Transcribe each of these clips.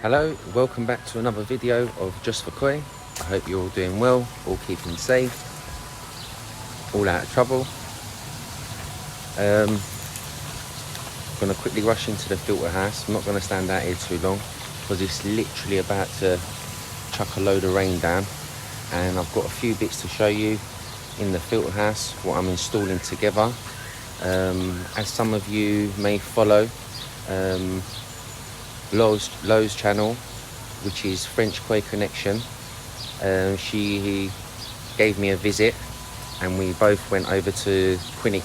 Hello, welcome back to another video of Just for Koi. I hope you're all doing well, all keeping safe, all out of trouble. Gonna quickly rush into the filter house. I'm not gonna stand out here too long because it's literally about to chuck a load of rain down, and I've got a few bits to show you in the filter house, what I'm installing together. As some of you may follow Lo's channel, which is French KOInection, she gave me a visit and we both went over to Queni,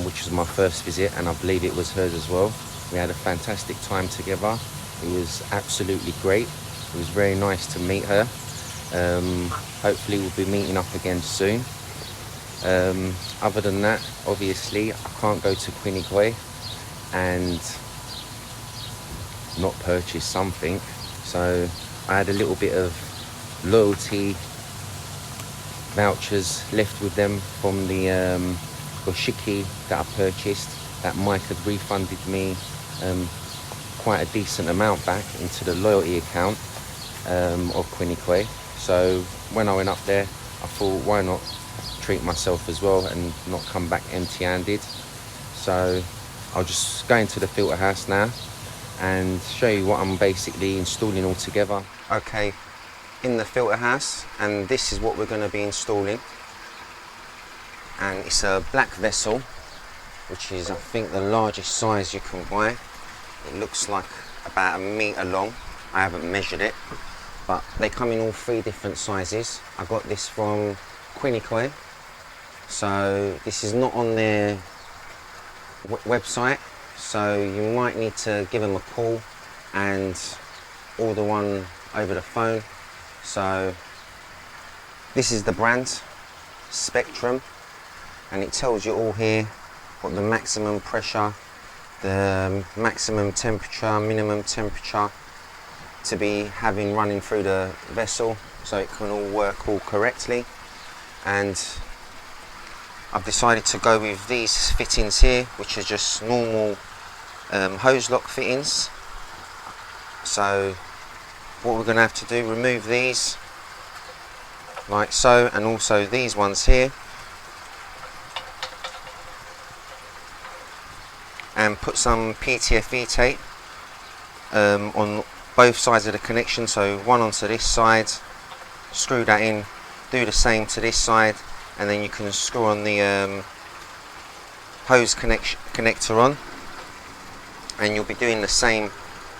which was my first visit, and I believe it was hers as well. We had a fantastic time together. It was absolutely great. It was very nice to meet her. Hopefully we'll be meeting up again soon. Other than that, obviously I can't go to Queni and not purchase something, so I had a little bit of loyalty vouchers left with them from the goshiki that I purchased, that Mike had refunded me quite a decent amount back into the loyalty account of Queni. So when I went up there, I thought, why not treat myself as well and not come back empty-handed. So I'll just go into the filter house now and show you what I'm basically installing all together. Okay, in the filter house, and this is what we're going to be installing. And it's a black vessel, which is I think the largest size you can buy. It looks like about 1 meter long. I haven't measured it, but they come in all 3 different sizes. I got this from Queni, so this is not on their website, so you might need to give them a call and order one over the phone. So this is the brand, Spectrum, and it tells you all here what the maximum pressure, the maximum temperature, minimum temperature to be having running through the vessel, so it can all work all correctly. And I've decided to go with these fittings here, which are just normal hose lock fittings. So what we're going to have to do, remove these like so, and also these ones here, and put some PTFE tape on both sides of the connection. So one onto this side, screw that in, do the same to this side, and then you can screw on the hose connector on, and you'll be doing the same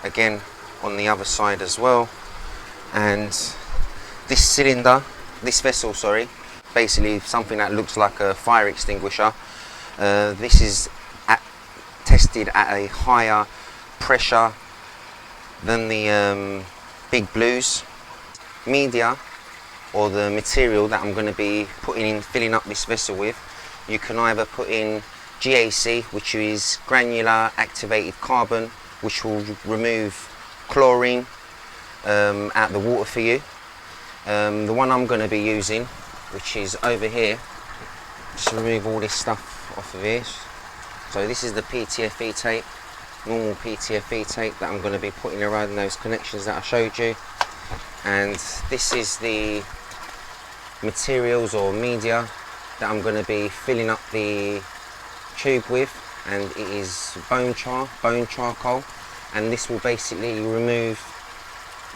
again on the other side as well. And this cylinder, this vessel, sorry, basically something that looks like a fire extinguisher. This is tested at a higher pressure than the big blues. Media, or the material that I'm going to be putting in, filling up this vessel with, you can either put in GAC, which is granular activated carbon, which will remove chlorine out the water for you. The one I'm going to be using, which is over here, just remove all this stuff off of here. So this is the PTFE tape, normal PTFE tape that I'm going to be putting around those connections that I showed you. And this is the materials or media that I'm going to be filling up the tube with, and it is bone charcoal, and this will basically remove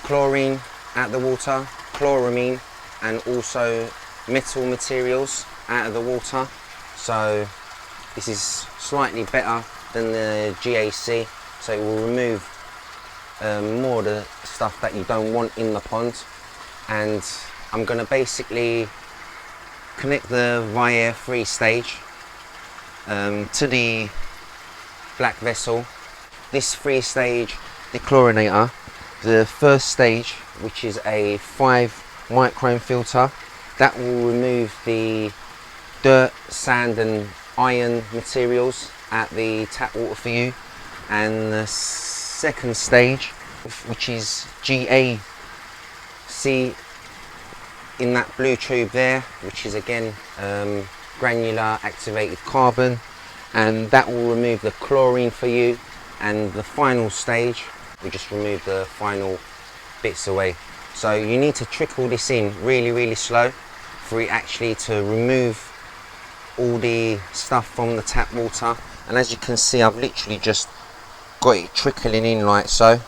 chlorine out the water, chloramine, and also metal materials out of the water. So this is slightly better than the GAC, so it will remove more of the stuff that you don't want in the pond. And I'm going to basically connect the Vyair 3-stage to the black vessel. This 3-stage Dechlorinator, the first stage, which is a 5 micron filter, that will remove the dirt, sand and iron materials at the tap water for you. And the second stage, which is GAC, in that blue tube there, which is again granular activated carbon, and that will remove the chlorine for you. And the final stage we just remove the final bits away. So you need to trickle this in really slow for it actually to remove all the stuff from the tap water. And as you can see, I've literally just got it trickling in like so.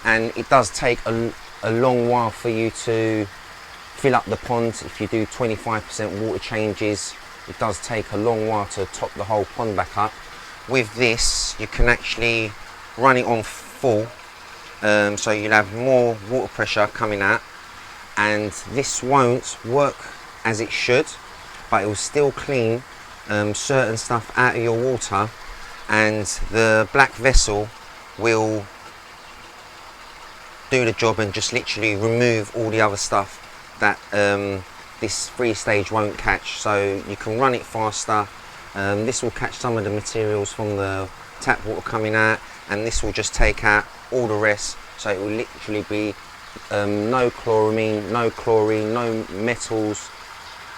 And it does take a long while for you to fill up the pond. If you do 25% water changes, it does take a long while to top the whole pond back up. With this, you can actually run it on full, so you'll have more water pressure coming out, and this won't work as it should, but it will still clean certain stuff out of your water, and the black vessel will do the job and just literally remove all the other stuff that this 3-stage won't catch. So you can run it faster. This will catch some of the materials from the tap water coming out, and this will just take out all the rest. So it will literally be no chloramine, no chlorine, no metals,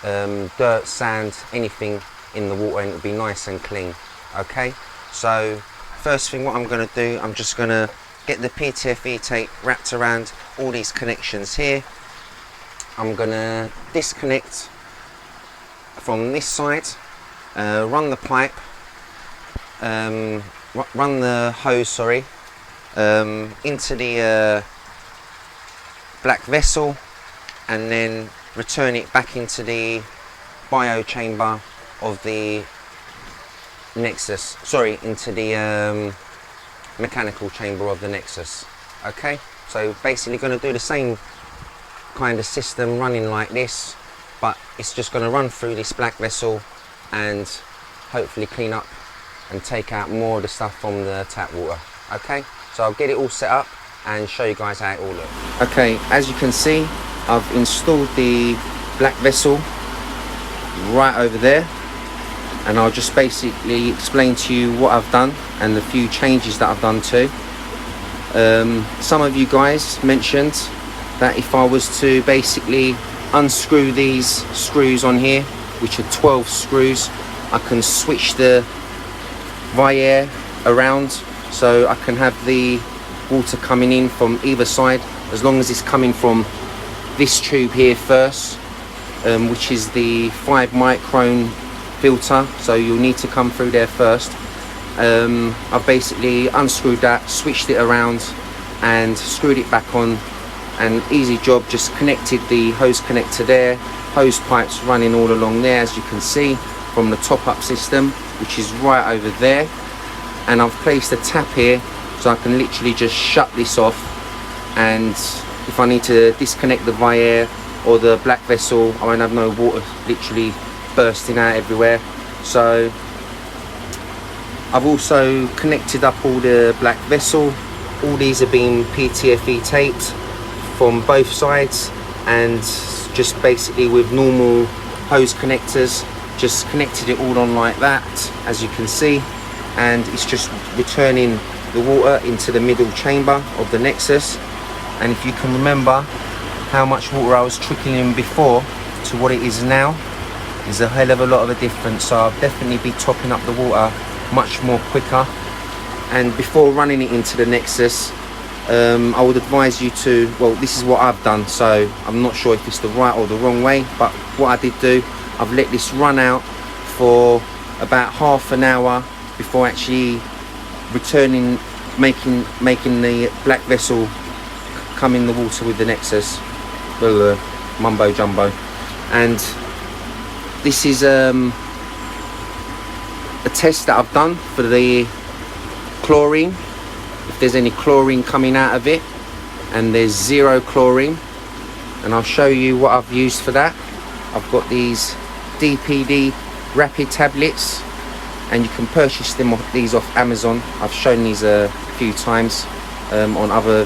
dirt, sand, anything in the water, and it'll be nice and clean. Okay, so first thing what I'm going to do, I'm just going to get the PTFE tape wrapped around all these connections here. I'm going to disconnect from this side, run the pipe, run the hose, sorry, into the black vessel, and then return it back into the bio chamber of the Nexus, sorry, into the mechanical chamber of the Nexus. Okay, so basically going to do the same kind of system running like this, but it's just going to run through this black vessel and hopefully clean up and take out more of the stuff from the tap water. Okay, so I'll get it all set up and show you guys how it all looks. Okay, as you can see, I've installed the black vessel right over there, and I'll just basically explain to you what I've done and the few changes that I've done too. Some of you guys mentioned that if I was to basically unscrew these screws on here, which are 12 screws, I can switch the Vyair around, so I can have the water coming in from either side, as long as it's coming from this tube here first, which is the 5 micron filter, so you'll need to come through there first. I've basically unscrewed that, switched it around and screwed it back on, and easy job, just connected the hose connector there, hose pipes running all along there, as you can see from the top up system, which is right over there. And I've placed a tap here, so I can literally just shut this off, and if I need to disconnect the Vyair or the black vessel, I won't have no water literally bursting out everywhere. So I've also connected up all the black vessel. All these are being PTFE taped from both sides, and just basically with normal hose connectors, just connected it all on like that, as you can see, and it's just returning the water into the middle chamber of the Nexus. And if you can remember how much water I was trickling in before to what it is now, there's a hell of a lot of a difference. So I'll definitely be topping up the water much more quicker. And before running it into the Nexus, I would advise you to, well, this is what I've done, so I'm not sure if it's the right or the wrong way, but what I did do, I've let this run out for about half an hour before actually returning, making the black vessel come in the water with the Nexus. Mumbo jumbo. And this is a test that I've done for the chlorine, if there's any chlorine coming out of it, and there's 0 chlorine. And I'll show you what I've used for that. I've got these DPD rapid tablets, and you can purchase them these off Amazon. I've shown these a few times on other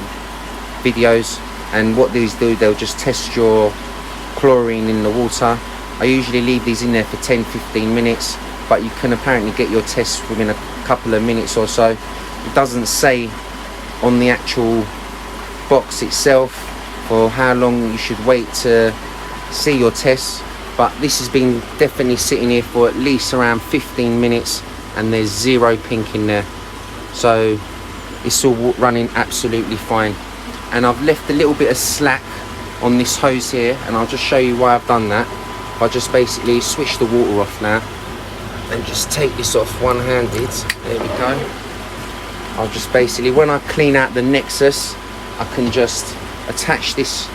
videos, and what these do, they'll just test your chlorine in the water. I usually leave these in there for 10-15 minutes, but you can apparently get your test within a couple of minutes or so. It doesn't say on the actual box itself for how long you should wait to see your tests, but this has been definitely sitting here for at least around 15 minutes, and there's 0 pink in there. so it's all running absolutely fine. And I've left a little bit of slack on this hose here, and I'll just show you why I've done that. I just basically switch the water off now and just take this off one-handed. There we go. I'll just basically, when I clean out the nexus, I can just attach this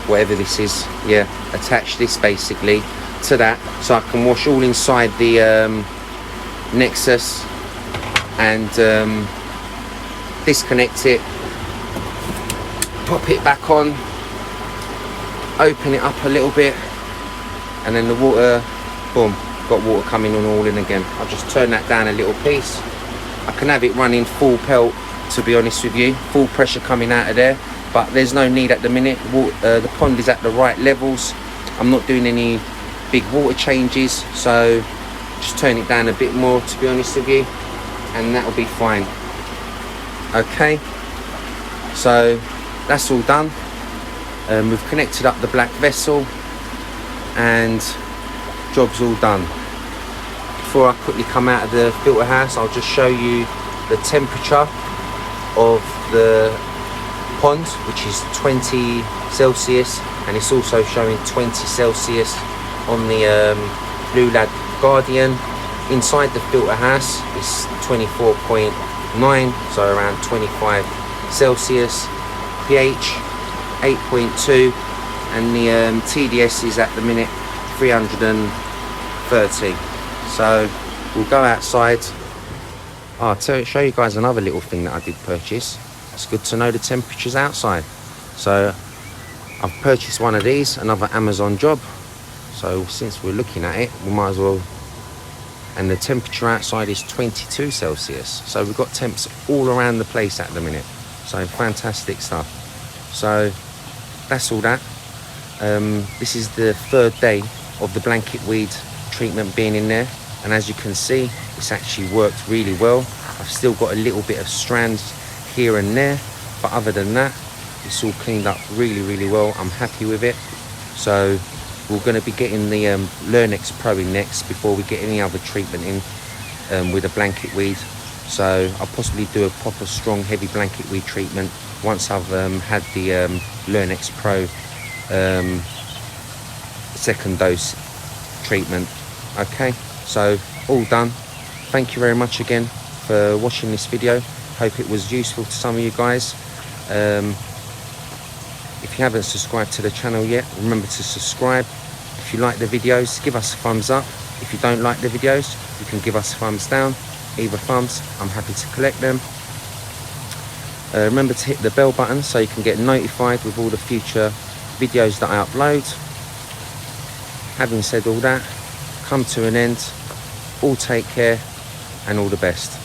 whatever this is, yeah, attach this basically to that, so I can wash all inside the nexus and disconnect it, pop it back on, open it up a little bit, and then the water, boom, got water coming on all in again. I'll just turn that down a little piece. I can have it running full pelt, to be honest with you, full pressure coming out of there, but there's no need at the minute. The pond is at the right levels. I'm not doing any big water changes, so just turn it down a bit more, to be honest with you, and that'll be fine. Okay, so that's all done. We've connected up the black vessel and job's all done. Before I quickly come out of the filter house, I'll just show you the temperature of the pond, which is 20 Celsius, and it's also showing 20 Celsius on the Blue Lad Guardian. Inside the filter house is 24.9, so around 25 Celsius. pH 8.2, and the TDS is at the minute 330. So we'll go outside. I'll show you guys another little thing that I did purchase. It's good to know the temperatures outside. So I've purchased one of these, another Amazon job. So since we're looking at it, we might as well. And the temperature outside is 22 Celsius. So we've got temps all around the place at the minute. So fantastic stuff. So that's all that. This is the third day of the blanket weed treatment being in there, and as you can see, it's actually worked really well. I've still got a little bit of strands here and there, but other than that, it's all cleaned up really well. I'm happy with it. So we're going to be getting the Learnex Pro in next before we get any other treatment in with a blanket weed. So I'll possibly do a proper strong heavy blanket weed treatment once I've had the Learnex Pro second dose treatment. Okay, so all done. Thank you very much again for watching this video. Hope it was useful to some of you guys. If you haven't subscribed to the channel yet, remember to subscribe. If you like the videos, give us a thumbs up. If you don't like the videos, you can give us a thumbs down. Either thumbs, I'm happy to collect them. Remember to hit the bell button so you can get notified with all the future videos that I upload. Having said all that, come to an end. All take care and all the best.